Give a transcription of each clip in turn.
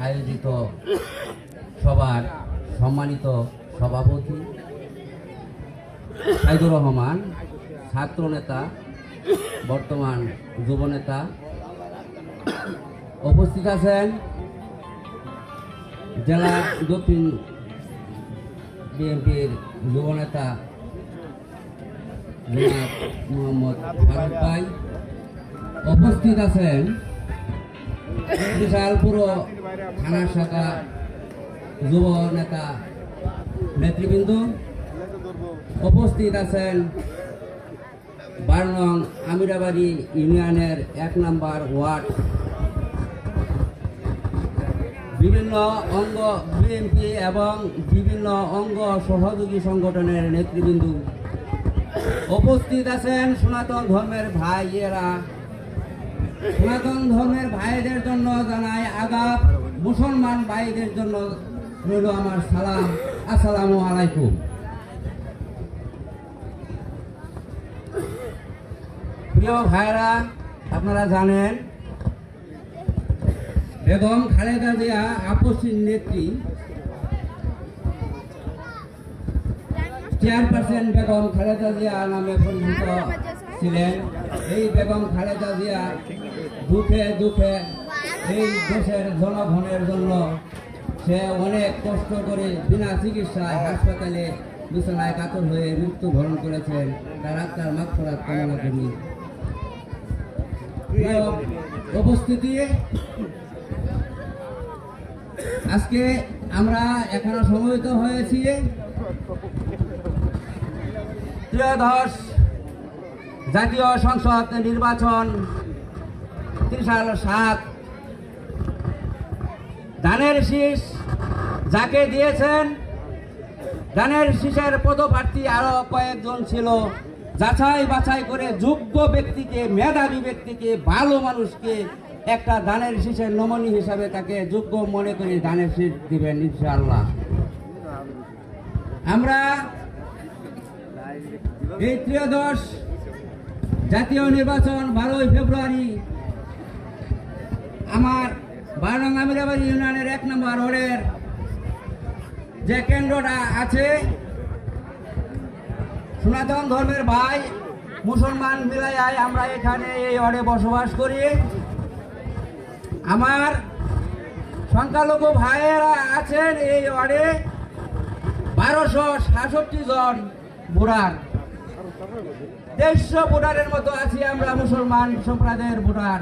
আয়োজিত সভার সম্মানিত সভাপতি সাইদুর রহমান, ছাত্রনেতা, বর্তমান যুবনেতা, উপস্থিত আছেন জেলা দক্ষিণ বিএনপির যুবনেতা মোহাম্মদ ফারুক ভাই, উপস্থিত আছেন বিশাল পুরো থানা শাখা যুব নেতা নেতৃবৃন্দ, উপস্থিত আছেন 12 নং আমিরাবাড়ি ইউনিয়নের 1 নম্বর ওয়ার্ড বিভিন্ন অঙ্গ বিএনপি এবং বিভিন্ন অঙ্গ সহযোগী সংগঠনের নেতৃবৃন্দ, উপস্থিত আছেন সনাতন ধর্মের ভাইয়েরা। সনাতন ধর্মের ভাইদের জন্য জানাই আদাব, মুসলমান ভাইদের জন্য রইল আমার সালাম, আসসালামু আলাইকুম। প্রিয় ভাইরা, আপনারা জানেন বেগম খালেদা জিয়া আপসীর নেত্রী, চেয়ারপারসন বেগম খালেদা জিয়া নামে পরিচিত ছিলেন। এই বেগম খালেদা জিয়া দুঃখে দুঃখে এই দেশের জনগণের জন্য সে অনেক কষ্ট করে বিনা চিকিৎসায় হাসপাতালে বিছানায় কাতর হয়ে মৃত্যুবরণ করেছেন। তার আত্মার মাগফিরাত কামনা করি। উপস্থিতি, আজকে আমরা এখানে সমবেত হয়েছি ত্রয়োদশ জাতীয় সংসদ নির্বাচন 3/7। ধানের শীষ যাকে দিয়েছেন, ধানের শীষের পদপ্রার্থী আরো কয়েকজন ছিল। যাচাই বাছাই করে যোগ্য ব্যক্তিকে, মেধাবী ব্যক্তিকে, ভালো মানুষকে একটা ধানের শীষের নমনী হিসাবে তাকে যোগ্য মনে করে ধানের শীষ দিবেন ইনশাআল্লাহ। আমরা এই ত্রয়োদশ জাতীয় নির্বাচন 12 ফেব্রুয়ারি আমার 12 নং আমিরাবাড়ি ইউনিয়নের 1 নম্বর ওয়ার্ডের যে কেন্দ্রটা আছে, সনাতন ধর্মের ভাই মুসলমান মিলাইয়ায় আমরা এখানে এই ওয়ার্ডে বসবাস করি। আমার সংখ্যালঘু ভাইয়েরা আছেন এই ওয়ার্ডে 1267 জন ভোটার, 150 ভোটারের মতো আছি আমরা মুসলমান সম্প্রদায়ের ভোটার।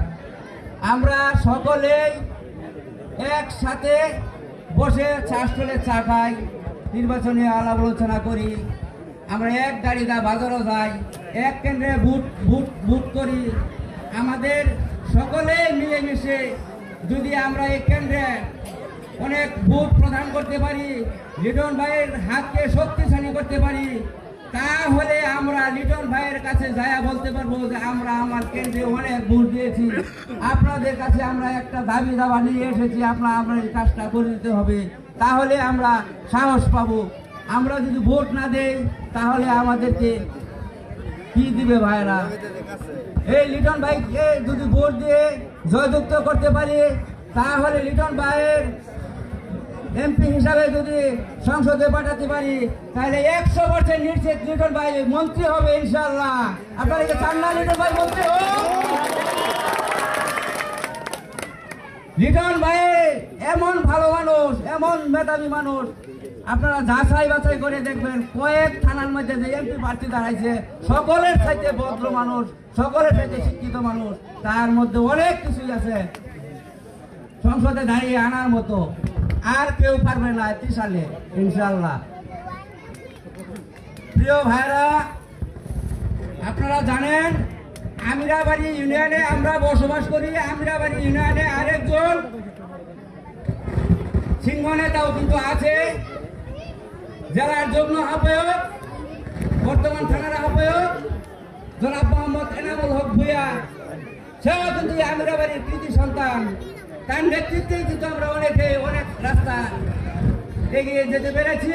আমরা সকলেই একসাথে বসে চাষটলে চা খাই, নির্বাচনী আলাপ আলোচনা করি। আমরা এক গাড়িটা বাজারও যাই, এক কেন্দ্রে ভোট করি। আমাদের সকলে মিলেমিশে যদি আমরা এই কেন্দ্রে অনেক ভোট প্রদান করতে পারি, লিটন ভাইয়ের হাতকে শক্তিশালী করতে পারি, তাহলে আমরা লিটন ভাইয়ের কাছে যায়া বলতে পারবো যে আমরা আমার কেন্দ্রে অনেক ভোট দিয়েছি, আপনাদের কাছে আমরা একটা দাবি দাবা নিয়ে এসেছি, আপনার এই কাজটা করে দিতে হবে। তাহলে আমরা সাহস পাবো। আমরা যদি ভোট না দেই তাহলে আমাদেরকে কি দিবে ভাইরা? এই লিটন ভাইকে যদি ভোট দিয়ে জয়যুক্ত করতে পারি, তাহলে লিটন ভাইয়ের এমপি হিসাবে যদি সংসদে পাঠাতে পারি, তাহলে 100% নিশ্চিত লিটন ভাই মন্ত্রী হবে ইনশাআল্লাহ। আপনারা কি চান না লিটন ভাই মন্ত্রী হোক? লিটন ভাই এমন ভালো মানুষ, এমন মেধাবী মানুষ, আপনারা যাচাই বাছাই করে দেখবেন কয়েক থানার মধ্যে যে এমপি প্রার্থী দাঁড়াইছে সকলের চাইতে ভদ্র মানুষ, সকলের চাইতে শিক্ষিত মানুষ, তার মধ্যে অনেক কিছুই আছে সংসদে দাঁড়িয়ে আনার মতো। আর কেউ পারবে না 30 সালে ইনশাআল্লাহ। প্রিয় ভাইরা, আপনারা জানেন আমিরাবাড়ি ইউনিয়নে আমরা বসবাস করি। আমিরাবাড়ি ইউনিয়নে আরেকজন সিংহ নেতাও কিন্তু আছে, জেলার যুগ্ম আহ্বায়ক, বর্তমান থানার আহ্বায়ক জনাব মোহাম্মদ এনামুল হক ভূঁইয়া। সেও কিন্তু আমিরাবাড়ির কৃতি সন্তান। তার নেতৃত্বেই কিন্তু আমরা অনেক রাস্তা এগিয়ে যেতে পেরেছি।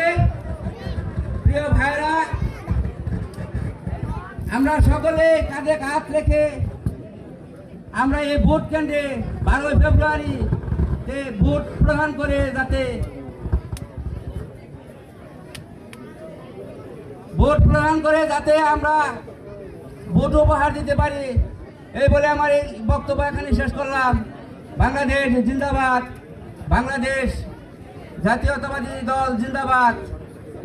প্রিয় ভাইরা, আমরা সকলে কাঁধে কাঁধ রেখে আমরা এই ভোট কেন্দ্রে 12 ফেব্রুয়ারি ভোট প্রদান করে যাতে আমরা ভোট উপহার দিতে পারি, এই বলে আমার এই বক্তব্য এখানে শেষ করলাম। বাংলাদেশ জিন্দাবাদ, বাংলাদেশ জাতীয়তাবাদী দল জিন্দাবাদ,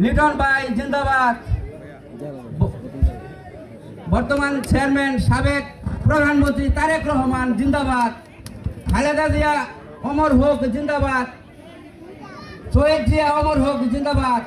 লিটন ভাই জিন্দাবাদ, বর্তমান চেয়ারম্যান সাবেক প্রধানমন্ত্রী তারেক রহমান জিন্দাবাদ, খালেদা জিয়া অমর হোক জিন্দাবাদ, শহীদ জিয়া অমর হোক জিন্দাবাদ।